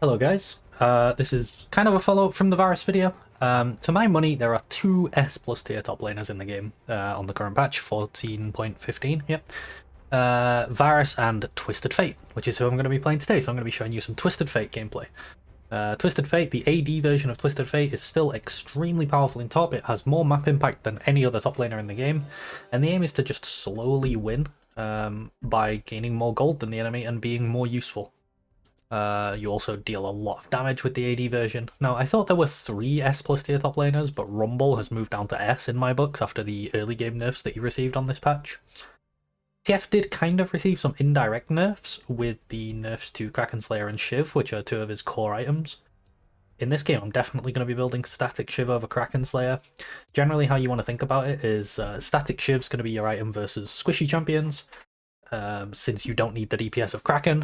Hello guys, this is kind of a follow-up from the Varus video. To my money, there are two S plus tier top laners in the game on the current patch, 14.15, yep. Varus and Twisted Fate, which is who I'm going to be playing today, so I'm going to be showing you some Twisted Fate gameplay. Twisted Fate, the AD version of Twisted Fate, is still extremely powerful in top. It has more map impact than any other top laner in the game, and the aim is to just slowly win by gaining more gold than the enemy and being more useful. You also deal a lot of damage with the AD version. Now, I thought there were 3 S plus tier top laners, but Rumble has moved down to S in my books after the early game nerfs that he received on this patch. TF did kind of receive some indirect nerfs with the nerfs to Kraken Slayer and Shiv, which are 2 of his core items. In this game, I'm definitely going to be building Static Shiv over Kraken Slayer. Generally, how you want to think about it is Static Shiv's going to be your item versus squishy champions, since you don't need the DPS of Kraken.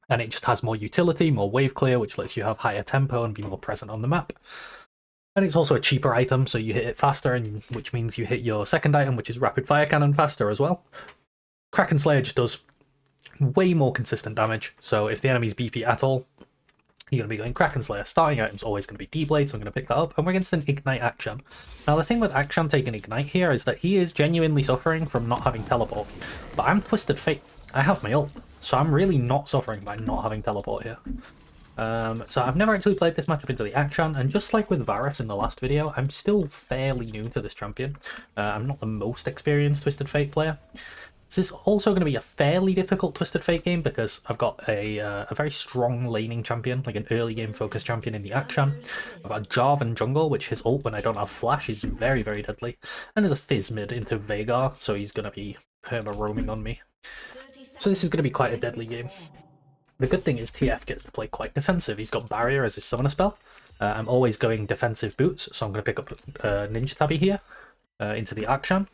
And it just has more utility, more wave clear, which lets you have higher tempo and be more present on the map. And it's also a cheaper item, so you hit it faster, and which means you hit your second item, which is Rapid Fire Cannon, faster as well. Kraken Slayer just does way more consistent damage, so if the enemy's beefy at all, you're going to be going Kraken Slayer. Starting item's always going to be D-Blade, so I'm going to pick that up, and we're against an Ignite Akshan. Now the thing with Akshan taking Ignite here is that he is genuinely suffering from not having teleport, but I'm Twisted Fate. I have my ult. So I'm really not suffering by not having teleport here. So I've never actually played this matchup into the Akshan, and just like with Varus in the last video, I'm still fairly new to this champion. I'm not the most experienced Twisted Fate player. This is also going to be a fairly difficult Twisted Fate game because I've got a very strong laning champion, like an early game focused champion in the Akshan. I've got Jarvan jungle, which his ult when I don't have flash is very, very deadly. And there's a Fizz mid into Veigar, so he's going to be perma roaming on me. So this is going to be quite a deadly game. The good thing is TF gets to play quite defensive. He's got Barrier as his summoner spell. I'm always going defensive boots, so I'm going to pick up Ninja Tabby here into the Akshan.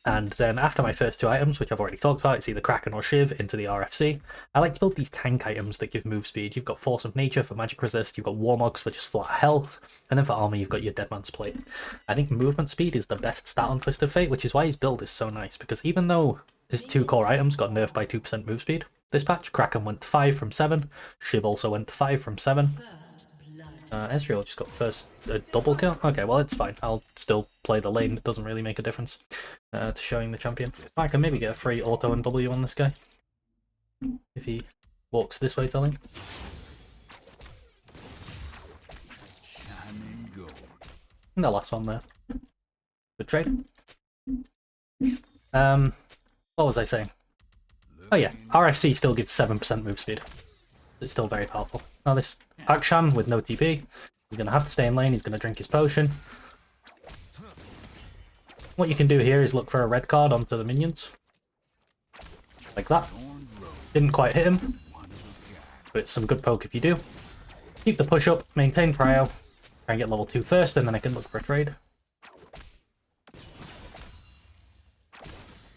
And then after my first 2 items, which I've already talked about, it's either Kraken or Shiv into the RFC. I like to build these tank items that give move speed. You've got Force of Nature for magic resist, you've got Warmogs for just flat health, and then for armor you've got your Deadman's Plate. I think movement speed is the best stat on Twisted Fate, which is why his build is so nice, because even though his 2 core items got nerfed by 2% move speed this patch, Kraken went to 5 from 7, Shiv also went to 5 from 7. Ezreal just got first double kill? Okay, well it's fine. I'll still play the lane. It doesn't really make a difference to showing the champion. I can maybe get a free auto and W on this guy if he walks this way to lane. And the last one there. Good trade. What was I saying? Oh yeah, RFC still gives 7% move speed. It's still very powerful. Now this Akshan with no TP, he's going to have to stay in lane, he's going to drink his potion. What you can do here is look for a red card onto the minions. Like that. Didn't quite hit him, but it's some good poke if you do. Keep the push up, maintain prio, try and get level 2 first, and then I can look for a trade.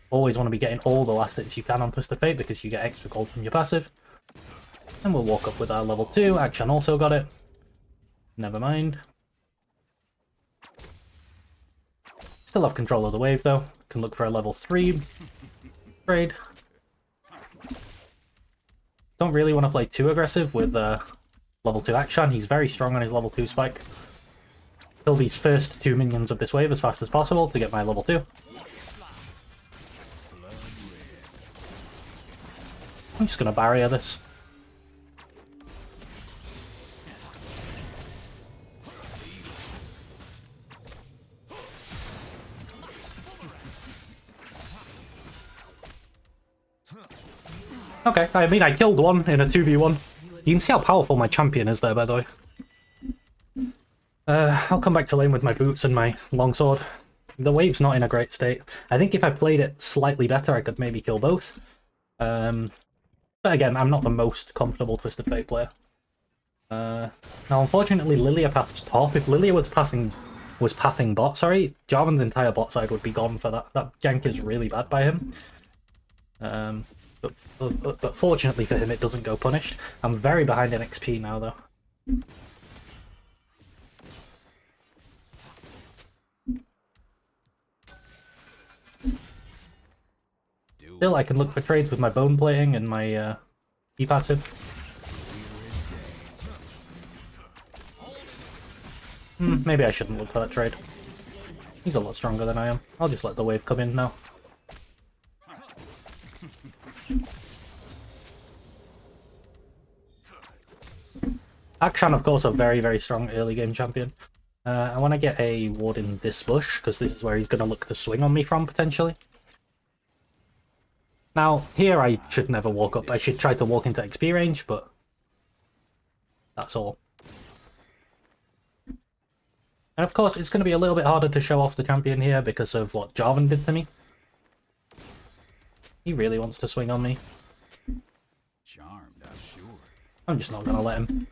Always want to be getting all the last hits you can on Twisted Fate because you get extra gold from your passive. And we'll walk up with our level 2. Akshan also got it. Never mind. Still have control of the wave though. Can look for a level 3 trade. Don't really want to play too aggressive with level 2 Akshan. He's very strong on his level 2 spike. Kill these first 2 minions of this wave as fast as possible to get my level 2. I'm just going to barrier this. Okay, I mean I killed one in a 2v1. You can see how powerful my champion is there, by the way. I'll come back to lane with my boots and my longsword. The wave's not in a great state. I think if I played it slightly better, I could maybe kill both. But again, I'm not the most comfortable Twisted Fate player. Now, unfortunately, Lilia pathed top. If Lilia was pathing bot, sorry, Jarvan's entire bot side would be gone for that. That gank is really bad by him. But fortunately for him, it doesn't go punished. I'm very behind in XP now, though. Still, I can look for trades with my bone plating and my E passive. Maybe I shouldn't look for that trade. He's a lot stronger than I am. I'll just let the wave come in now. Akshan, of course, a very, very strong early game champion. I want to get a ward in this bush, because this is where he's going to look to swing on me from, potentially. Now, here I should never walk up. I should try to walk into XP range, but that's all. And of course, it's going to be a little bit harder to show off the champion here because of what Jarvan did to me. He really wants to swing on me. Charmed, I'm sure. I'm just not going to let him.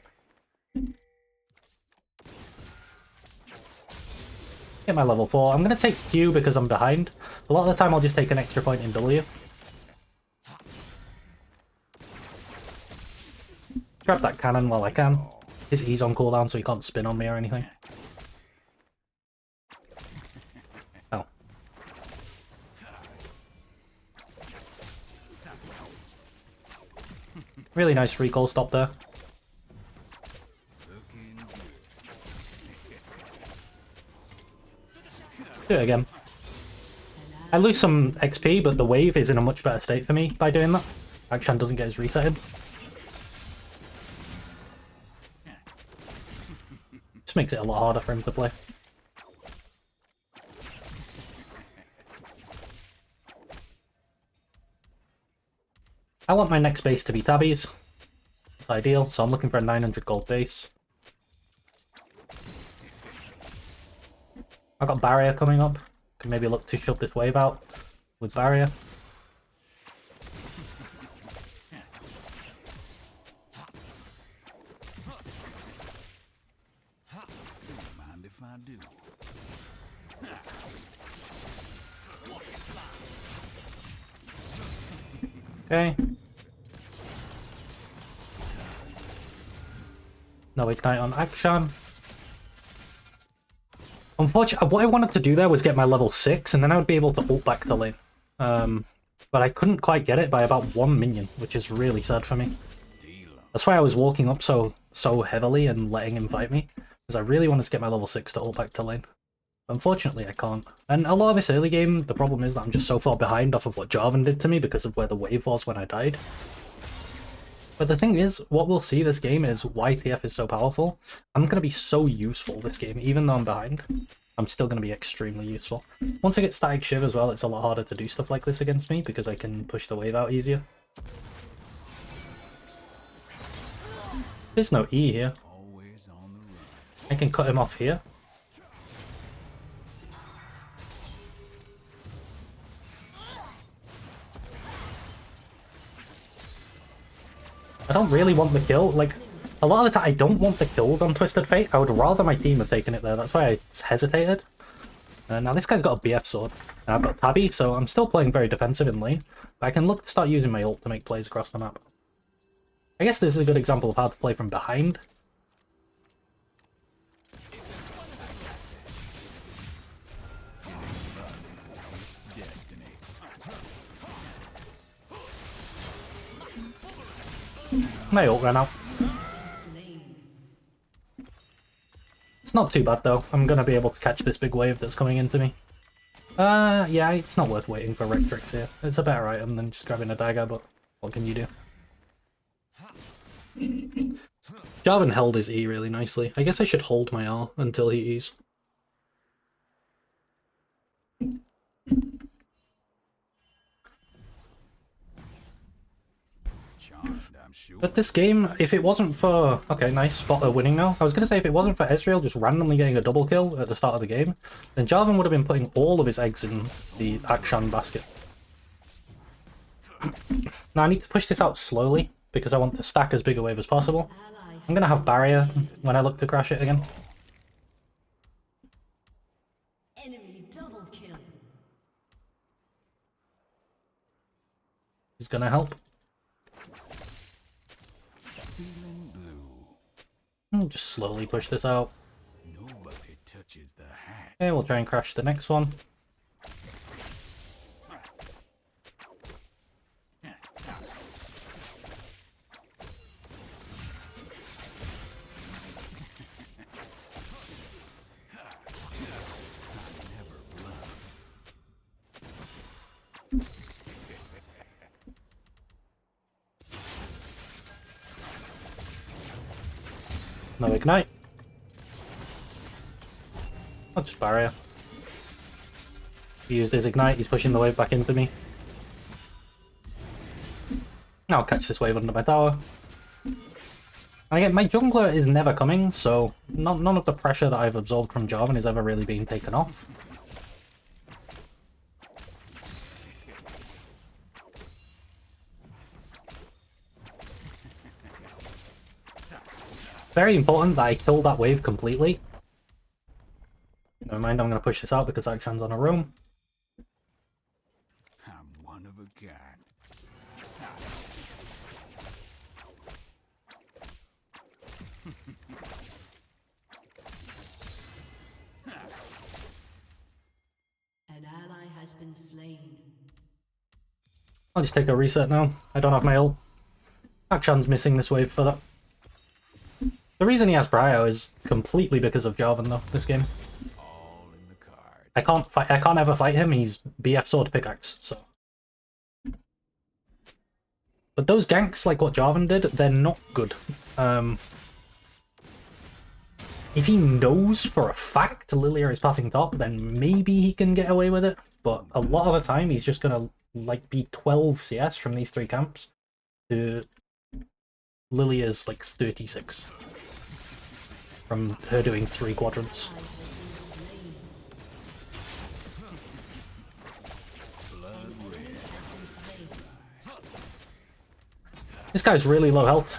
Get my level 4. I'm going to take Q because I'm behind. A lot of the time I'll just take an extra point in W. Grab that cannon while I can. His E's on cooldown so he can't spin on me or anything. Oh. Really nice recall stop there. Do it again. I lose some XP, but the wave is in a much better state for me by doing that. Akshan doesn't get his resetted. Just makes it a lot harder for him to play. I want my next base to be Tabby's. It's ideal, so I'm looking for a 900 gold base. I've got barrier coming up. Can maybe look to shove this wave out with barrier. Mind if I do? Okay. No ignite on Akshan. Unfortunately, what I wanted to do there was get my level 6, and then I would be able to ult back the lane. But I couldn't quite get it by about 1 minion, which is really sad for me. That's why I was walking up so heavily and letting him fight me, because I really wanted to get my level 6 to ult back to lane. Unfortunately, I can't. And a lot of this early game, the problem is that I'm just so far behind off of what Jarvan did to me because of where the wave was when I died. But the thing is, what we'll see this game is why TF is so powerful. I'm going to be so useful this game, even though I'm behind. I'm still going to be extremely useful. Once I get Static Shiv as well, it's a lot harder to do stuff like this against me because I can push the wave out easier. There's no E here. I can cut him off here. I don't really want the kill. Like, a lot of the time I don't want the kill on Twisted Fate. I would rather my team have taken it there. That's why I hesitated. Now this guy's got a BF sword. And I've got Tabby, so I'm still playing very defensive in lane. But I can look to start using my ult to make plays across the map. I guess this is a good example of how to play from behind. My ult ran out. It's not too bad though. I'm gonna be able to catch this big wave that's coming into me. Yeah, it's not worth waiting for Rectrix here. It's a better item than just grabbing a dagger, but what can you do? Jarvan held his E really nicely. I guess I should hold my R until he E's. But this game, if it wasn't for... Okay, nice, Spotter winning now. I was going to say, if it wasn't for Ezreal just randomly getting a double kill at the start of the game, then Jarvan would have been putting all of his eggs in the Akshan basket. Now I need to push this out slowly, because I want to stack as big a wave as possible. I'm going to have barrier when I look to crash it again. Enemy double kill. He's going to help. I'll just slowly push this out. Nobody touches the hat. Okay, we'll try and crash the next one. No ignite. I'll just barrier. He used his ignite, he's pushing the wave back into me. I'll catch this wave under my tower. And again, my jungler is never coming, so none of the pressure that I've absorbed from Jarvan is ever really being taken off. Very important that I kill that wave completely. Never mind, I'm going to push this out because Akshan's on a roam. I'm one of a kind. An ally has been slain. I'll just take a reset now. I don't have my ult. Akshan's missing this wave for that. The reason he has Bryo is completely because of Jarvan though, this game. All in the card. I can't ever fight him, he's BF sword pickaxe, so. But those ganks, like what Jarvan did, they're not good. If he knows for a fact Lilia is pathing top, then maybe he can get away with it. But a lot of the time, he's just gonna like be 12 CS from these three camps to Lilia's like 36 from her doing 3 quadrants. This guy's really low health,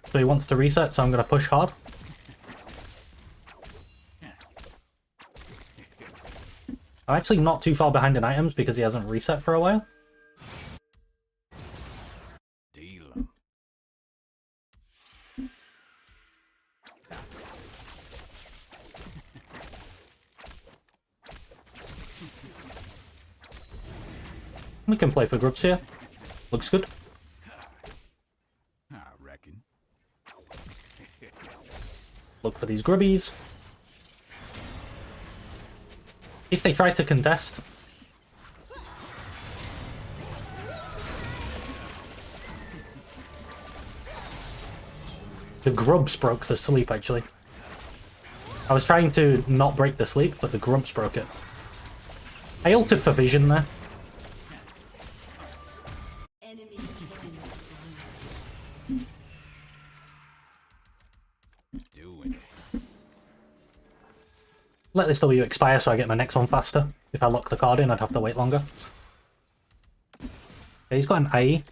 so he wants to reset, so I'm gonna push hard. I'm actually not too far behind in items because he hasn't reset for a while. Deal 'em. We can play for groups here. Looks good. I reckon. Look for these grubbies. If they try to contest, the grubs broke the sleep actually. I was trying to not break the sleep, but the grubs broke it. I ulted for vision there. Enemy killing Doing it. Let this W expire so I get my next one faster. If I lock the card in, I'd have to wait longer. Okay, he's got an IE. I'm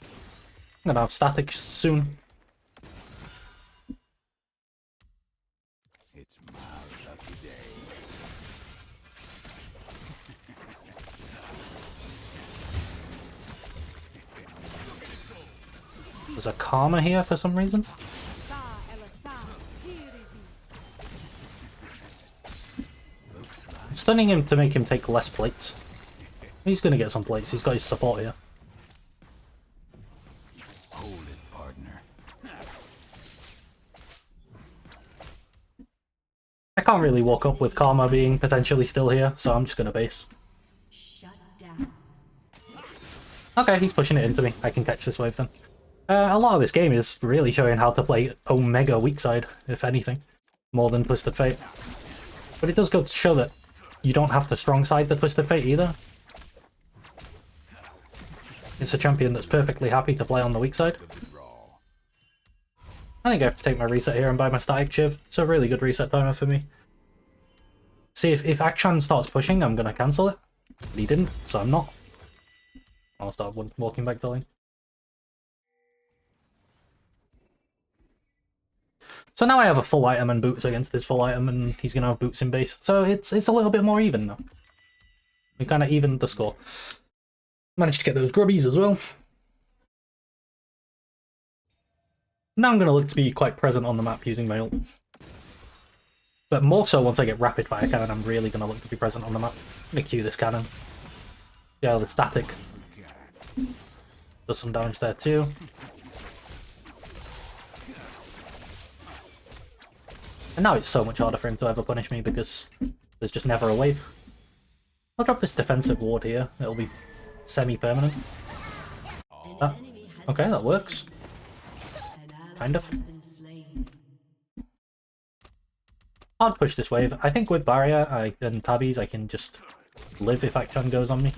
gonna have static soon. It's my lucky day. There's a Karma here for some reason. I'm stunning him to make him take less plates. He's gonna get some plates, he's got his support here. Hold it, partner. I can't really walk up with Karma being potentially still here, so I'm just gonna base. shut down. Okay, he's pushing it into me. I can catch this wave then. A lot of this game is really showing how to play Omega weak side, if anything, more than Twisted Fate. But it does go to show that you don't have to strong side the Twisted Fate either. It's a champion that's perfectly happy to play on the weak side. I think I have to take my reset here and buy my static chiv. It's a really good reset timer for me. See, if Akshan starts pushing, I'm going to cancel it. But he didn't, so I'm not. I'll start walking back to lane. So now I have a full item and boots against this full item, and he's going to have boots in base. So it's a little bit more even now. We kind of evened the score. Managed to get those grubbies as well. Now I'm going to look to be quite present on the map using my ult. But more so once I get rapid fire cannon, I'm really going to look to be present on the map. I'm going to queue this cannon. Yeah, the static. Does some damage there too. And now it's so much harder for him to ever punish me because there's just never a wave. I'll drop this defensive ward here. It'll be semi-permanent. Ah, okay, that works. Kind of. I'll push this wave. I think with barrier and tabbies I can just live if Akshan goes on me.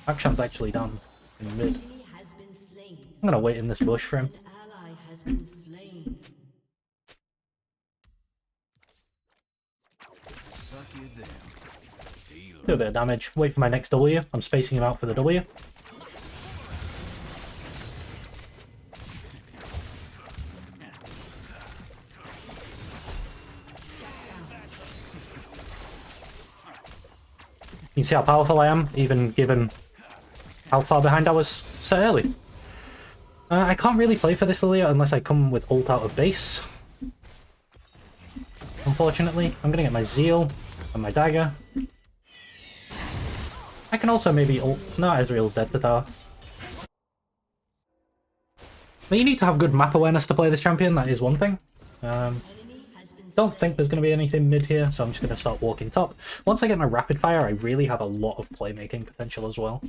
Akshan's actually down in mid. Enemy has been slain. I'm gonna wait in this bush for him. An ally has been slain. Lucky them. Deal 'em. Do a bit of damage. Wait for my next W. I'm spacing him out for the W. You see how powerful I am, even given how far behind I was so early. I can't really play for this Lilia unless I come with ult out of base. Unfortunately, I'm gonna get my Zeal and my dagger. I can also maybe ult. No, Ezreal's dead to tower. But you need to have good map awareness to play this champion, that is one thing. Enemy has been Don't think there's going to be anything mid here, so I'm just going to start walking top. Once I get my rapid fire, I really have a lot of playmaking potential as well.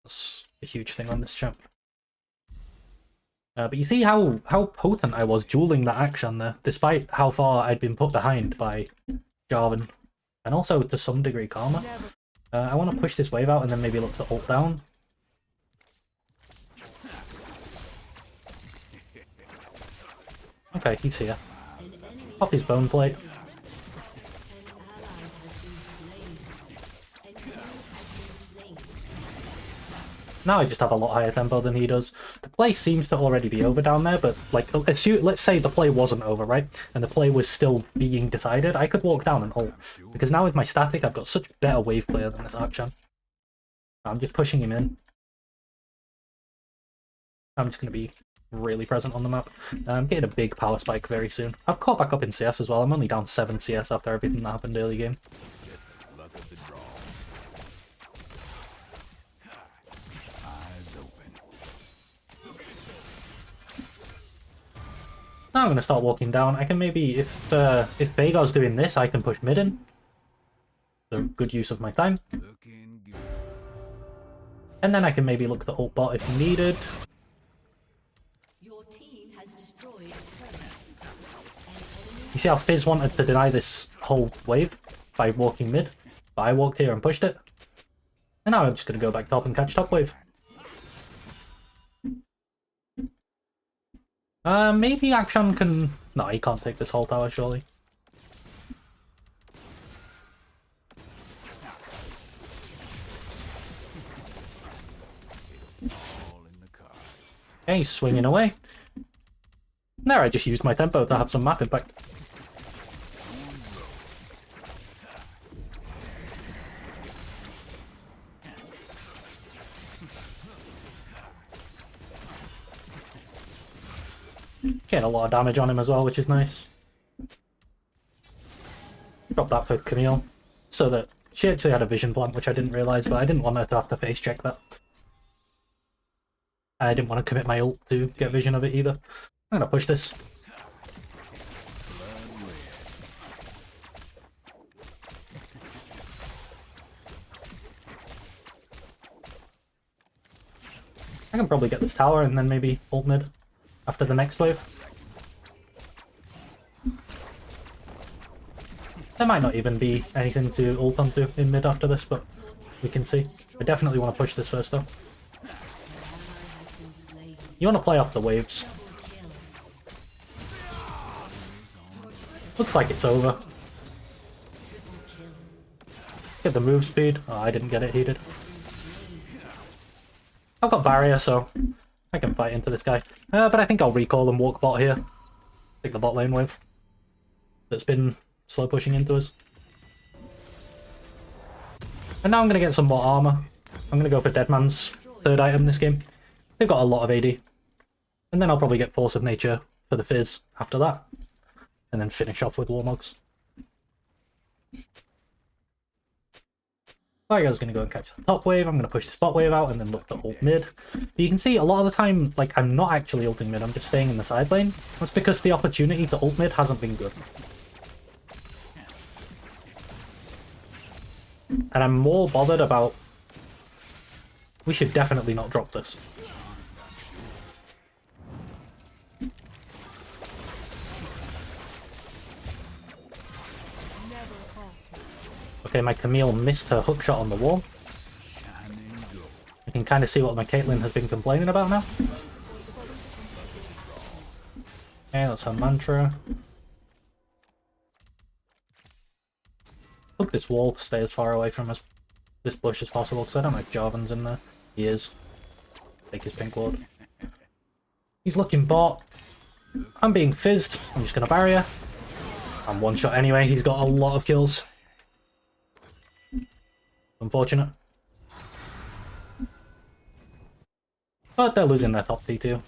That's a huge thing on this champ. But you see how potent I was dueling that Akshan there, despite how far I'd been put behind by Jarvan. And also, to some degree, Karma. I want to push this wave out and then maybe look to ult down. Okay, he's here. Pop his bone plate. An ally has been slain. An enemy has been slain. Now I just have a lot higher tempo than he does. The play seems to already be over down there, but like, let's say the play wasn't over, right? And the play was still being decided, I could walk down and ult. Because now with my static, I've got such better wave clear than this Akshan. I'm just pushing him in. I'm just going to be really present on the map. I'm getting a big power spike very soon. I've caught back up in CS as well. I'm only down 7 CS after everything that happened early game. Just the luck of the draw. Eyes open. Now I'm going to start walking down. I can maybe, if Veigar's doing this, I can push mid in. So good use of my time. Looking good. And then I can maybe look to ult bot if needed. Your team has destroyed a turret. An enemy You see how Fizz wanted to deny this whole wave by walking mid? But I walked here and pushed it. And now I'm just going to go back top and catch top wave. Maybe Akshan can... No, he can't take this whole tower, surely. All in the car. Okay, he's swinging away. There, I just used my tempo to have some map impact. Getting a lot of damage on him as well, which is nice. Drop that for Camille, so that she actually had a vision plant, which I didn't realise, but I didn't want her to have to face check that. I didn't want to commit my ult to get vision of it either. I'm gonna push this. I can probably get this tower and then maybe ult mid after the next wave. There might not even be anything to ult onto in mid after this, but we can see. I definitely want to push this first though. You want to play off the waves. Looks like it's over. Get the move speed. Oh, I didn't get it, he did. I've got barrier, so I can fight into this guy. But I think I'll recall and walk bot here. Take the bot lane wave. That's been slow pushing into us. And now I'm going to get some more armor. I'm going to go for Deadman's third item this game. They've got a lot of AD. And then I'll probably get Force of Nature for the Fizz after that. And then finish off with Warmogs. Varus going to go and catch the top wave. I'm going to push this bot wave out and then look to ult mid. But you can see a lot of the time, like, I'm not actually ulting mid. I'm just staying in the side lane. That's because the opportunity to ult mid hasn't been good. And I'm more bothered about... We should definitely not drop this. Okay, my Camille missed her hookshot on the wall. Shine and go. You can kind of see what my Caitlyn has been complaining about now. Okay, that's her mantra. Hook this wall to stay as far away from this bush as possible, because I don't know if Jarvan's in there. He is. Take his pink ward. He's looking bot. I'm being fizzed. I'm just going to barrier. I'm one shot anyway. He's got a lot of kills. Unfortunate. But they're losing their top T2.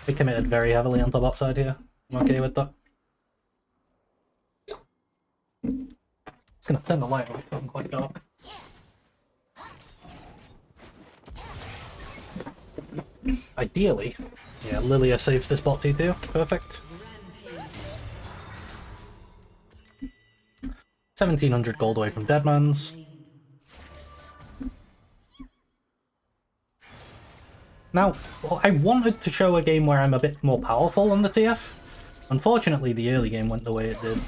They committed very heavily on the bot side here. I'm okay with that. Just gonna turn the light off, it's quite dark. Ideally, yeah, Lilia saves this bot T2. Perfect. 1700 gold away from Deadman's. Now, I wanted to show a game where I'm a bit more powerful on the TF. Unfortunately, the early game went the way it did.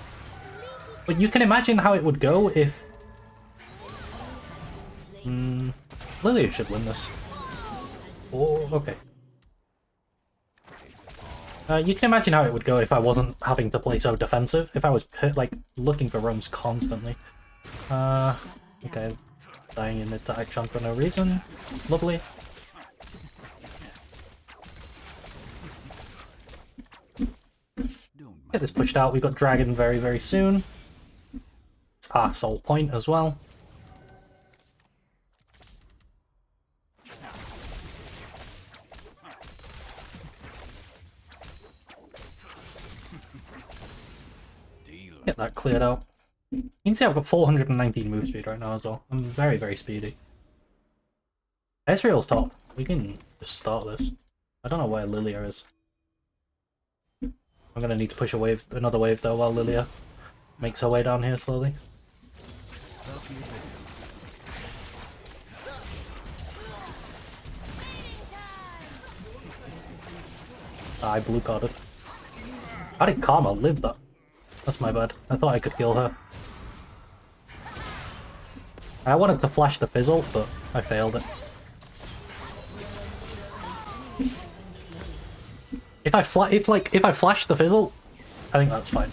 But you can imagine how it would go if... Lilia should win this. Oh, okay. You can imagine how it would go if I wasn't having to play so defensive. If I was, like, looking for roams constantly. Okay. Dying in mid to Akshan for no reason. Lovely. Get this pushed out. We've got Dragon very, very soon. Ah, Soul Point as well. Get that cleared out. You can see I've got 419 move speed right now as well. I'm very, very speedy. Ezreal's top. We can just start this. I don't know where Lilia is. I'm gonna need to push a wave, another wave though, while Lilia makes her way down here slowly. I blue carded. How did Karma live that? That's my bad. I thought I could kill her. I wanted to flash the fizzle, but I failed it. If I flash the fizzle, I think that's fine.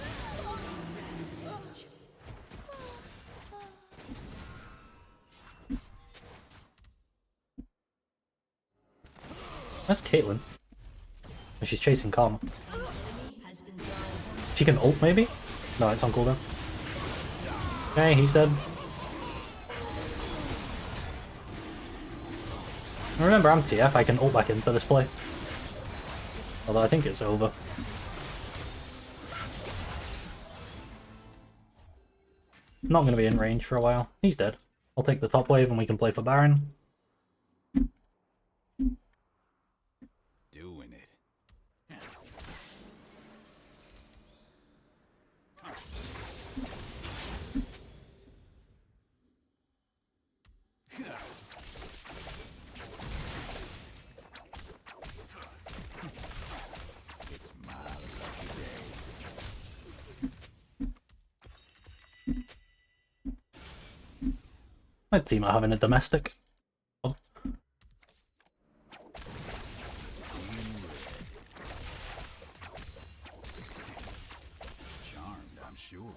That's Caitlyn. Oh, she's chasing Karma. She can ult maybe? No, it's on cooldown. Okay, he's dead. Remember, I'm TF, I can ult back into this play. Although I think it's over. Not going to be in range for a while. He's dead. I'll take the top wave and we can play for Baron. Doing it. It's my lucky day. My team are having a domestic. Oh. Charmed, I'm sure.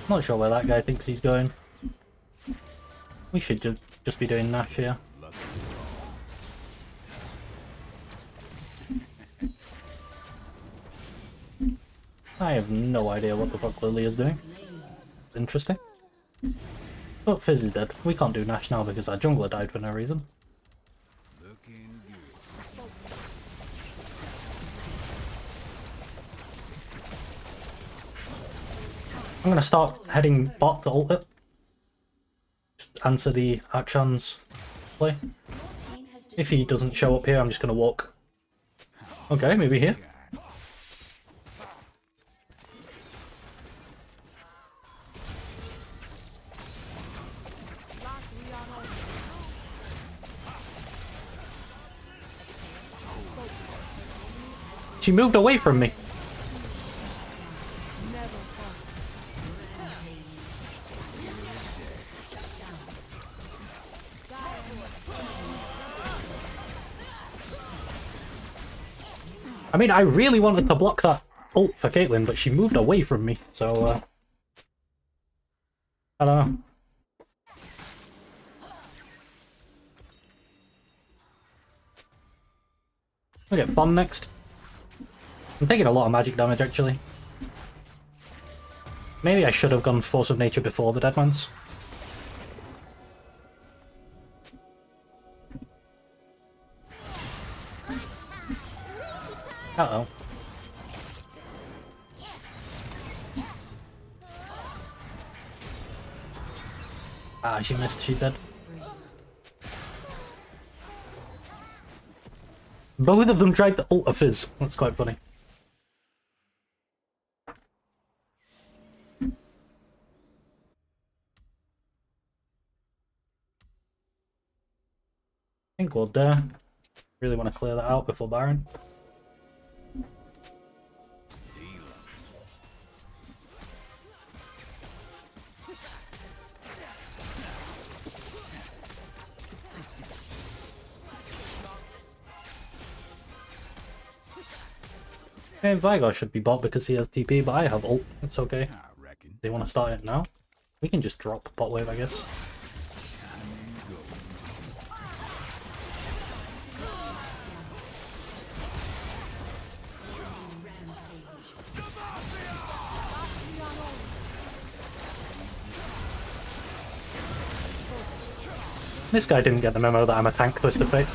Not sure where that guy thinks he's going. We should just be doing Nash here. Lucky I have no idea what the fuck Lily is doing. It's interesting. But Fizz is dead. We can't do Nash now because our jungler died for no reason. looking good. I'm gonna start heading bot to ult it. Just answer the Akshan's play. If he doesn't show up here, I'm just gonna walk. Okay, maybe here. She moved away from me. I mean, I really wanted to block that ult for Caitlyn, but she moved away from me, so, I don't know. We'll get Bomb next. I'm taking a lot of magic damage, actually. Maybe I should have gone Force of Nature before the Deadmans. Uh-oh. Ah, she missed, she did. Both of them tried to ult a Fizz. That's quite funny. I think we'll dare. Really want to clear that out before Baron. Okay, Vigar should be bot because he has TP, but I have ult. It's okay. I reckon. They want to start it now? We can just drop bot wave, I guess. This guy didn't get the memo that I'm a tank, Twisted Fate.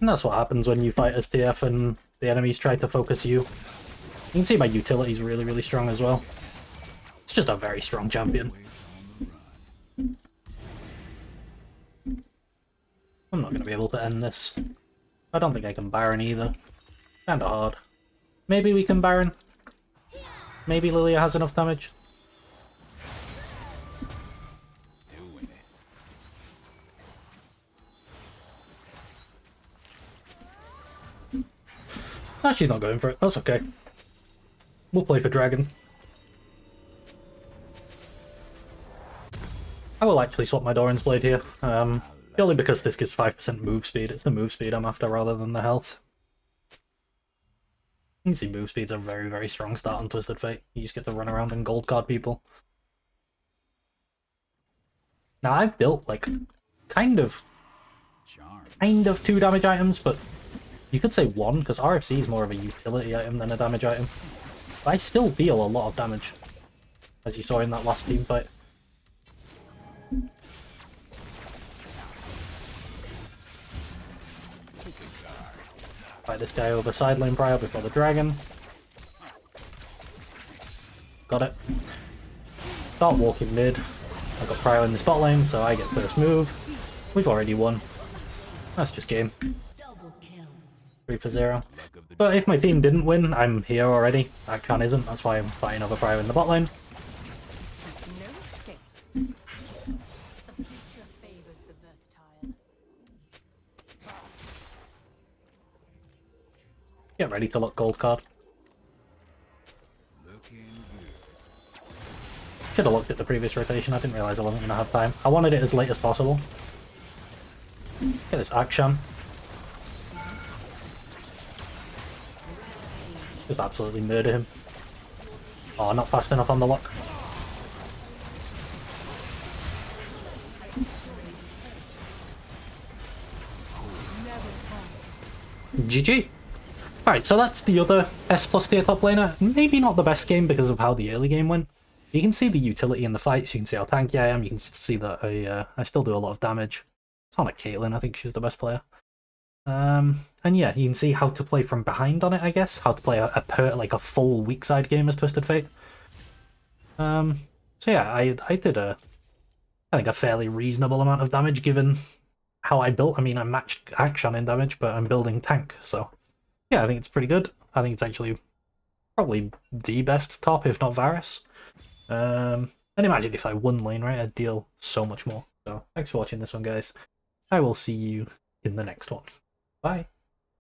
And that's what happens when you fight as TF and the enemies try to focus you. You can see my utility is really, really strong as well. It's just a very strong champion. I'm not going to be able to end this. I don't think I can Baron either. Kinda hard. Maybe we can Baron. Maybe Lilia has enough damage. No, she's not going for it. That's okay. We'll play for Dragon. I will actually swap my Doran's Blade here. Purely because this gives 5% move speed. It's the move speed I'm after rather than the health. You can see move speed's a very, very strong start on Twisted Fate. You just get to run around and gold card people. Now I've built like kind of 2 damage items, but you could say 1 because RFC is more of a utility item than a damage item. But I still deal a lot of damage, as you saw in that last team fight. Fight this guy over side lane prior before the dragon. Got it. Start walking mid. I got prior in the spot lane, so I get first move. We've already won. That's just game. 3-0. But if my team didn't win, I'm here already. Akshan isn't, that's why I'm fighting over prior in the bot lane. Get ready to look gold card. Should have looked at the previous rotation, I didn't realise I wasn't going to have time. I wanted it as late as possible. Get this Akshan. Just absolutely murder him. Oh, not fast enough on the lock. GG. Alright, so that's the other S+ tier top laner. Maybe not the best game because of how the early game went. You can see the utility in the fights, you can see how tanky I am, you can see that I still do a lot of damage. It's on a Caitlyn, I think she's the best player. And yeah, you can see how to play from behind on it, I guess. How to play like a full weak side game as Twisted Fate. So yeah, I did I think a fairly reasonable amount of damage given how I built. I mean, I matched Akshan in damage, but I'm building tank, so yeah, I think it's pretty good. I think it's actually probably the best top, if not Varus. And imagine if I won lane, right? I'd deal so much more. So thanks for watching this one, guys. I will see you in the next one. Bye.